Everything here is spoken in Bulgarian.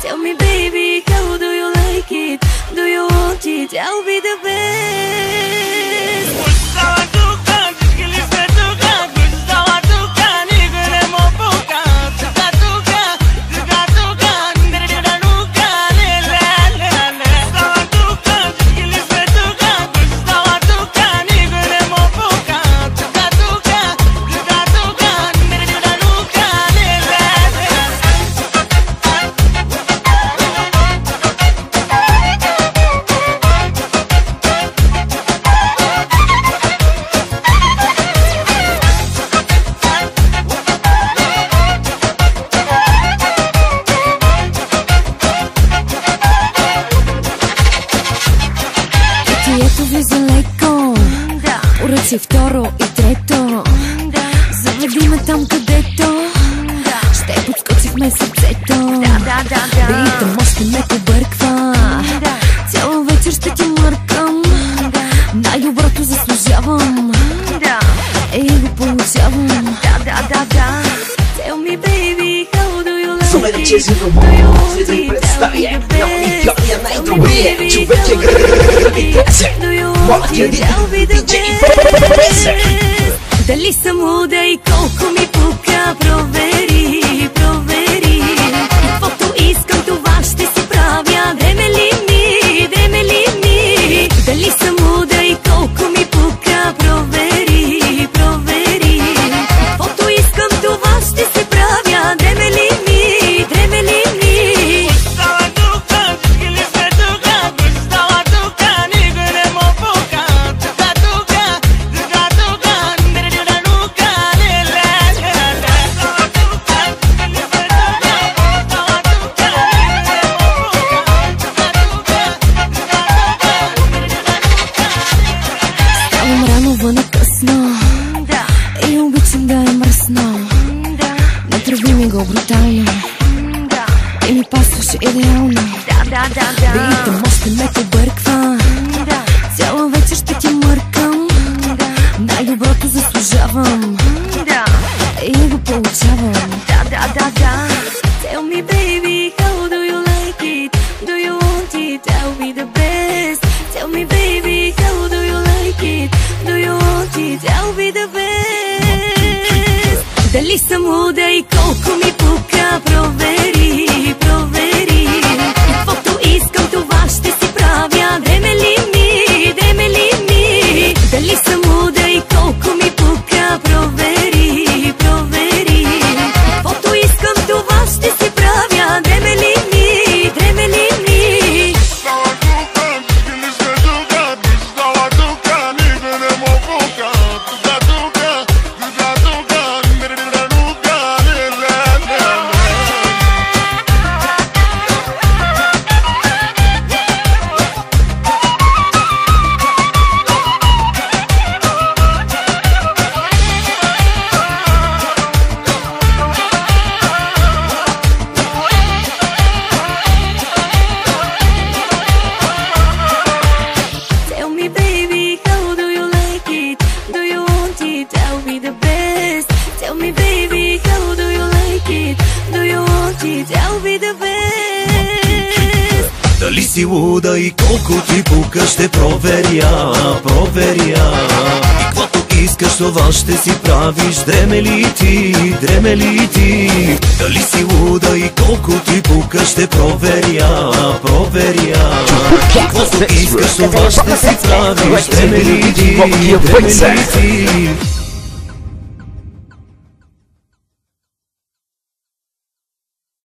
Tell me baby, how do you like it? Do you want it? I'll be the best. Ето влиза леко, уръчи второ и трето. Заведи ме там където ще подскочихме сърцето. Ритъм още ме побърква, цяла вечер ще ти мъркам. Най-доброто заслужавам и го получавам. Tell me baby, how do you like it? So many chairs in the wall, след да ви представя най-уникалния, най-добрия човек е гравитация. Младия диджей Професор. Дали съм луда и колко ми пука, провери, провери. Каквото искам това ще си правя, дреме ли ми, дреме ли ми. Дали съм луда и колко ми пука, провери, провери. Каквото искам това ще си правя, дреме ли ми, дреме ли ми. Вън е късно и обичам да е мръсно. Натрави ми го брутално и ми пасваше идеално. Ритъм още ме побърква, цяла вечер ще ти мъркам. Най-доброто заслужавам и го получавам. Tell me baby, how do you like it? Do you want it? I'll be the best. Tell me baby, how do you like it? Do you want it? I'll be the best. Дали съм луда и колко ми пука, провери, провери. Каквото искам това ще си правя, дреме ли ми, дреме ли ми. Дали съм луда и колко ми пука, провери, провери. Каквото искам това ще си правя, дреме ли ми, дреме ли ми. Tell me baby, how do you like it? Do you want it? I'll be the best. Дали си луда и колко ти пука, ще проверя, проверя. И каквото искаш това ще си правиш, дреме ли ти, дреме ли ти. Дали си луда и колко ти пука, ще проверя, проверя. И каквото искаш това ще си правиш, дреме ли ти, дреме ли ти.